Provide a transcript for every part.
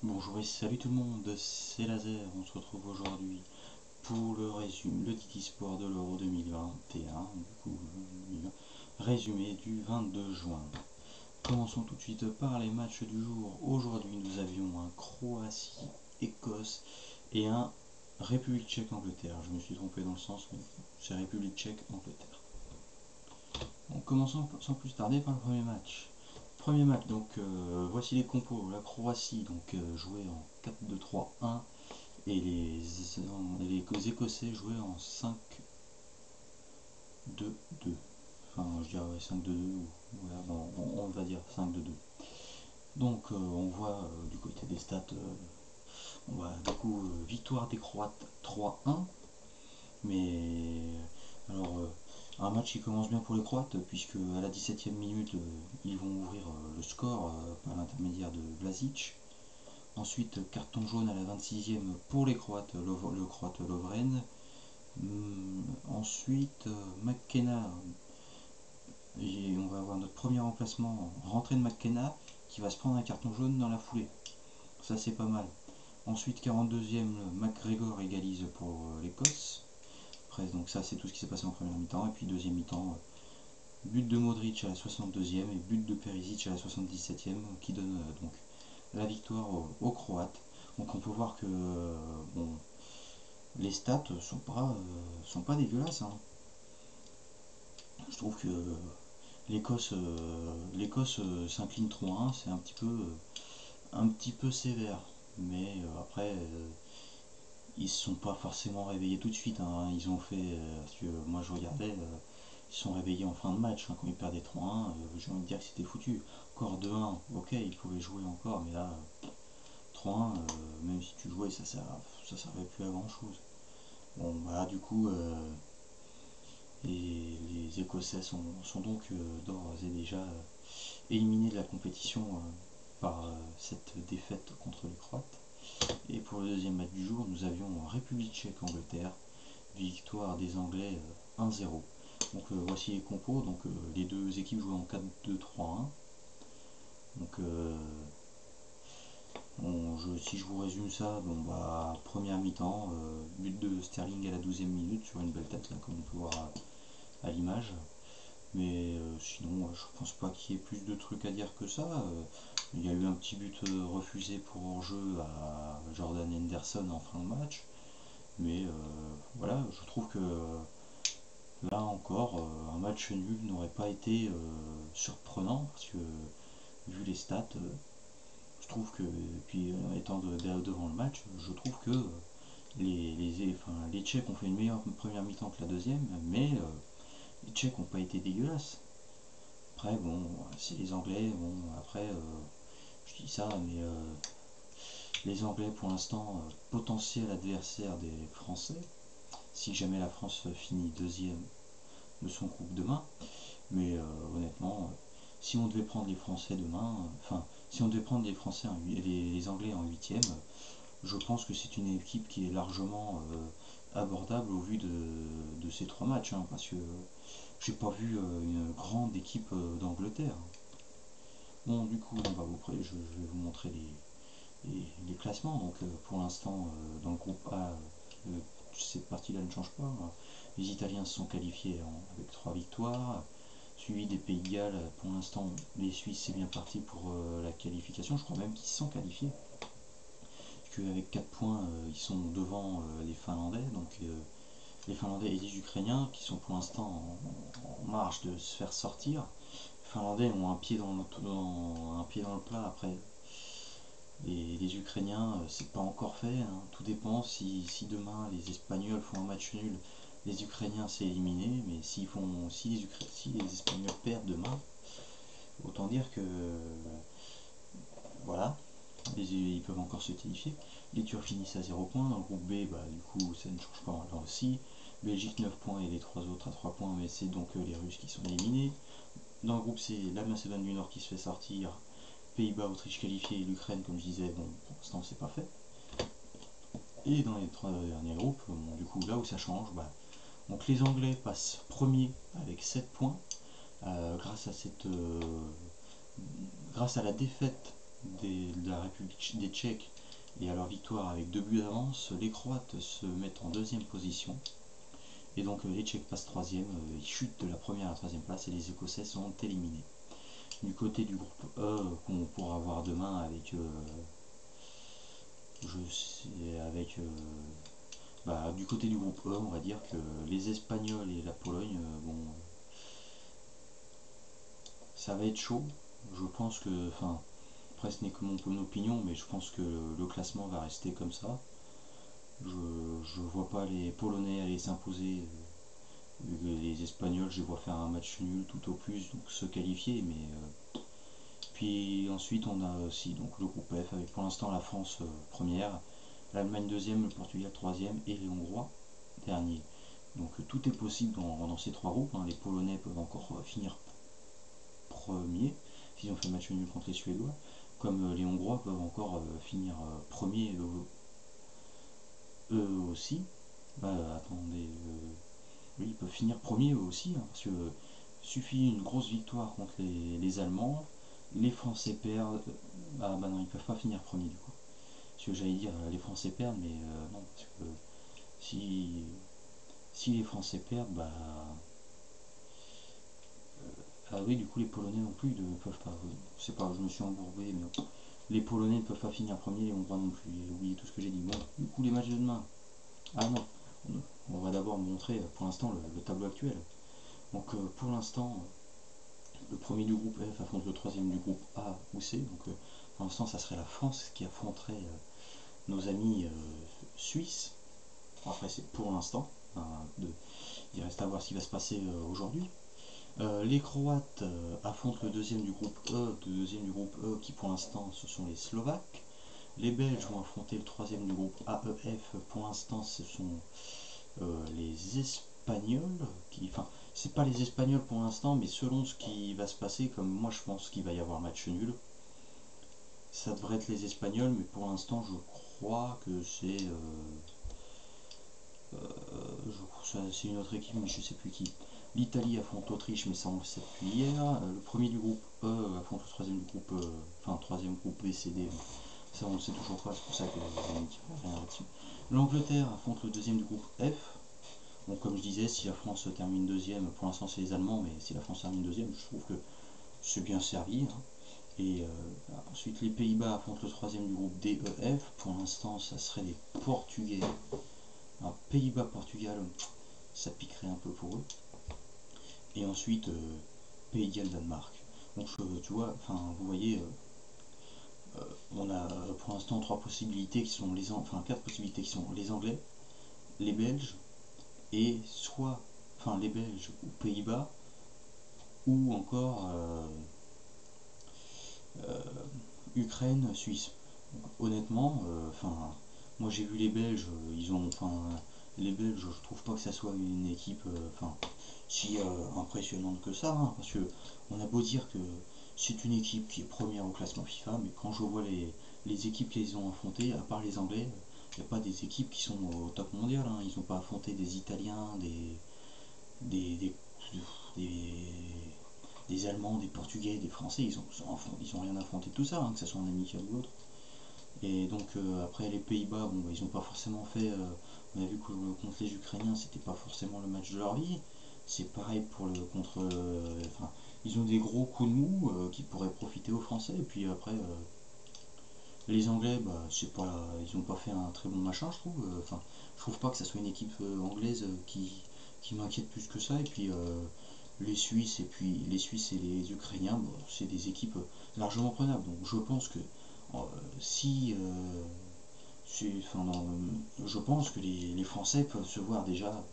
Bonjour et salut tout le monde, c'est Laser. On se retrouve aujourd'hui pour le résumé, le Titi Sport de l'Euro 2021, résumé du 22 juin. Commençons tout de suite par les matchs du jour. Aujourd'hui, nous avions un Croatie-Écosse et un République tchèque-Angleterre. Je me suis trompé dans le sens, mais c'est République tchèque-Angleterre. Donc, commençons sans plus tarder par le premier match. Premier match, donc voici les compos. La Croatie jouait en 4-2-3-1 et les Écossais jouaient en 5-2-2. Enfin, je dirais 5-2-2, voilà, on va dire 5-2-2. Donc on voit du côté des stats, on voit du coup victoire des Croates 3-1. Mais alors un match qui commence bien pour les Croates puisque à la 17e minute ils vont ouvrir le score par l'intermédiaire de Vlasic. Ensuite carton jaune à la 26e pour les Croates, le Croate Lovren. Ensuite McKenna, et on va avoir notre premier remplacement, rentrée de McKenna qui va se prendre un carton jaune dans la foulée. Ça c'est pas mal. Ensuite 42e, McGregor égalise pour l'Écosse. Donc ça c'est tout ce qui s'est passé en première mi-temps. Et puis deuxième mi-temps, but de Modric à la 62e et but de Perisic à la 77e qui donne donc la victoire aux Croates. Donc on peut voir que bon, les stats sont pas dégueulasses, hein. Je trouve que l'Écosse s'incline 3-1, c'est un petit peu sévère. Mais après ils se sont pas forcément réveillés tout de suite, hein. Ils ont fait, parce que moi je regardais, ils se sont réveillés en fin de match, hein, quand ils perdaient 3-1, j'ai envie de dire que c'était foutu. Encore 2-1, ok, ils pouvaient jouer encore, mais là, 3-1, même si tu jouais, ça servait plus à grand chose. Bon, voilà, du coup, les Écossais sont donc d'ores et déjà éliminés de la compétition par cette défaite contre les Croates. Et pour le deuxième match du jour, nous avions République tchèque-Angleterre, victoire des Anglais 1-0. Donc voici les compos. Donc les deux équipes jouaient en 4-2-3-1. Donc si je vous résume ça, bon bah première mi-temps, but de Sterling à la 12e minute sur une belle tête là, comme on peut voir à l'image. Mais sinon, je pense pas qu'il y ait plus de trucs à dire que ça. Il y a eu un petit but refusé pour hors-jeu à Jordan Henderson en fin de match. Mais voilà, je trouve que là encore, un match nul n'aurait pas été surprenant parce que vu les stats, je trouve que, puis étant devant le match, je trouve que les Tchèques ont fait une meilleure première mi-temps que la deuxième, mais les Tchèques n'ont pas été dégueulasses. Après, bon, c'est les Anglais, bon, après, je dis ça, mais les Anglais pour l'instant, potentiel adversaire des Français, si jamais la France finit deuxième de son groupe demain. Mais honnêtement, si on devait prendre les Français demain, si on devait prendre les Français, les Anglais en huitième, je pense que c'est une équipe qui est largement abordable au vu de ces trois matchs, hein, parce que j'ai pas vu une grande équipe d'Angleterre. Bon, du coup, je vais vous montrer les classements. Donc, pour l'instant, dans le groupe A, cette partie-là ne change pas. Les Italiens se sont qualifiés avec 3 victoires, suivi des Pays de Galles. Pour l'instant, les Suisses, c'est bien parti pour la qualification. Je crois même qu'ils se sont qualifiés. Parce qu'avec 4 points, ils sont devant les Finlandais. Donc, les Finlandais et les Ukrainiens, qui sont pour l'instant en marge de se faire sortir. Les Finlandais ont un pied dans le plat après. Les Ukrainiens, c'est pas encore fait, hein. Tout dépend si demain les Espagnols font un match nul, les Ukrainiens c'est éliminé, mais si les Espagnols perdent demain, autant dire que voilà, ils peuvent encore se qualifier. Les Turcs finissent à 0 points, dans le groupe B, bah, du coup ça ne change pas là aussi. Belgique 9 points et les 3 autres à 3 points, mais c'est donc les Russes qui sont éliminés. Dans le groupe C, la Macédoine du Nord qui se fait sortir, Pays-Bas, Autriche qualifiée et l'Ukraine, comme je disais, bon, pour l'instant c'est pas fait. Et dans les 3 derniers groupes, bon, du coup là où ça change, bah, donc les Anglais passent premier avec 7 points grâce à la défaite de la République des Tchèques et à leur victoire avec 2 buts d'avance, les Croates se mettent en deuxième position. Et donc les Tchèques passent troisième, ils chutent de la première à la troisième place et les Écossais sont éliminés. Du côté du groupe E, qu'on pourra voir demain avec, du côté du groupe E, on va dire que les Espagnols et la Pologne, ça va être chaud. Je pense que, enfin, après ce n'est que mon opinion, mais je pense que le classement va rester comme ça. Je vois pas les Polonais aller s'imposer. Les Espagnols, je les vois faire un match nul tout au plus, donc se qualifier. Mais puis ensuite, on a aussi donc le groupe F avec pour l'instant la France première, l'Allemagne deuxième, le Portugal troisième et les Hongrois dernier. Donc tout est possible dans ces trois groupes. Les Polonais peuvent encore finir premiers s'ils ont fait match nul contre les Suédois, comme les Hongrois peuvent encore finir premiers eux aussi. Attendez, oui, ils peuvent finir premiers eux aussi, parce que suffit une grosse victoire contre les Allemands, les Français perdent, non, ils peuvent pas finir premiers du coup. Parce que j'allais dire les Français perdent, mais non, parce que si les Français perdent, oui, du coup les Polonais non plus ne peuvent pas. C'est pas, je me suis embourbé, mais les Polonais ne peuvent pas finir premier, les Hongrois non plus. J'ai oublié tout ce que j'ai dit. Bon, du coup les matchs de demain. Ah non, on va d'abord montrer pour l'instant le tableau actuel. Donc pour l'instant, le premier du groupe F affronte le troisième du groupe A ou C. Donc pour l'instant, ça serait la France qui affronterait nos amis suisses. Après, c'est pour l'instant. Il reste à voir ce qui va se passer aujourd'hui. Les Croates affrontent le deuxième du groupe E, qui pour l'instant ce sont les Slovaques. Les Belges vont affronter le troisième du groupe AEF. Pour l'instant, ce sont les Espagnols. Enfin, c'est pas les Espagnols pour l'instant, mais selon ce qui va se passer, comme moi je pense qu'il va y avoir match nul, ça devrait être les Espagnols, mais pour l'instant, je crois que c'est une autre équipe, mais je sais plus qui. L'Italie affronte l'Autriche, mais ça on le sait depuis hier. Le premier du groupe E affronte le troisième du groupe, troisième groupe B, C, D. Ça on le sait toujours pas, c'est pour ça que je ne dirai rien là-dessus. L'Angleterre affronte le deuxième du groupe F. Bon, comme je disais, si la France termine deuxième, pour l'instant c'est les Allemands, mais si la France termine deuxième, je trouve que c'est bien servi. Et ensuite les Pays-Bas affrontent le troisième du groupe DEF. Pour l'instant, ça serait les Portugais. Pays-Bas-Portugal, ça piquerait un peu pour eux. Et ensuite, Pays de Galles-Danemark. Donc tu vois, vous voyez, on a pour l'instant quatre possibilités qui sont les Anglais, les Belges et soit, les Belges ou Pays-Bas ou encore Ukraine, Suisse. Donc, honnêtement, moi j'ai vu les Belges, les Belges, je trouve pas que ça soit une équipe, si impressionnante que ça, parce que on a beau dire que c'est une équipe qui est première au classement FIFA, mais quand je vois les équipes qu'ils ont affrontées, à part les Anglais, il n'y a pas des équipes qui sont au top mondial. Ils n'ont pas affronté des Italiens, des, des, des Allemands, des Portugais, des Français. Ils ont rien affronté de tout ça, que ce soit en amical ou autre. Et donc après les Pays-Bas, ils n'ont pas forcément fait. On a vu que contre les Ukrainiens, c'était pas forcément le match de leur vie. C'est pareil pour le contre. Ils ont des gros coups de mou qui pourraient profiter aux Français. Et puis après, les Anglais, c'est pas, ils n'ont pas fait un très bon machin, je trouve. Je trouve pas que ça soit une équipe anglaise qui m'inquiète plus que ça. Et puis les Suisses et les Ukrainiens, c'est des équipes largement prenables. Donc je pense que si je pense que les Français peuvent se voir déjà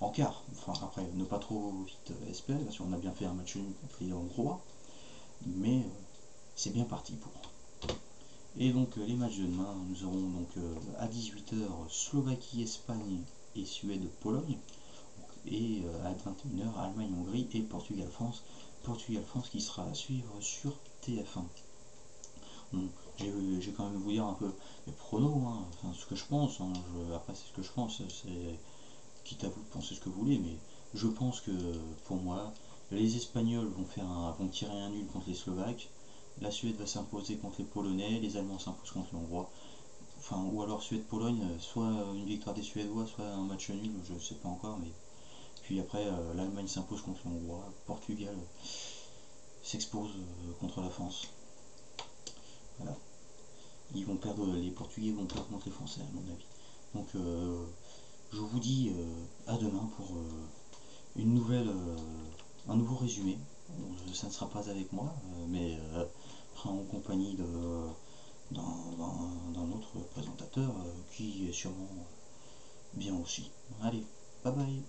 en quart. Après, ne pas trop vite espérer, parce qu'on a bien fait un match nul contre les Hongrois, mais c'est bien parti pour. Et donc les matchs de demain, nous aurons donc à 18h Slovaquie, Espagne et Suède, Pologne, et à 21h Allemagne, Hongrie et Portugal, France. Portugal-France qui sera à suivre sur TF1. Bon, je vais quand même vous dire un peu les pronos, ce que je pense. Après, c'est ce que je pense, c'est quitte à vous de penser ce que vous voulez, mais je pense que pour moi, les Espagnols vont tirer un nul contre les Slovaques. la Suède va s'imposer contre les Polonais, les Allemands s'imposent contre les Hongrois. Enfin, ou alors Suède-Pologne, soit une victoire des Suédois, soit un match nul, je ne sais pas encore. Mais puis après, l'Allemagne s'impose contre les Hongrois, Portugal s'expose contre la France. Voilà. Ils vont perdre, les Portugais vont perdre contre les Français, à mon avis. Donc, je vous dis à demain pour une nouvelle, un nouveau résumé. Bon, ça ne sera pas avec moi, mais en compagnie d'un autre présentateur qui est sûrement bien aussi. Allez, bye bye.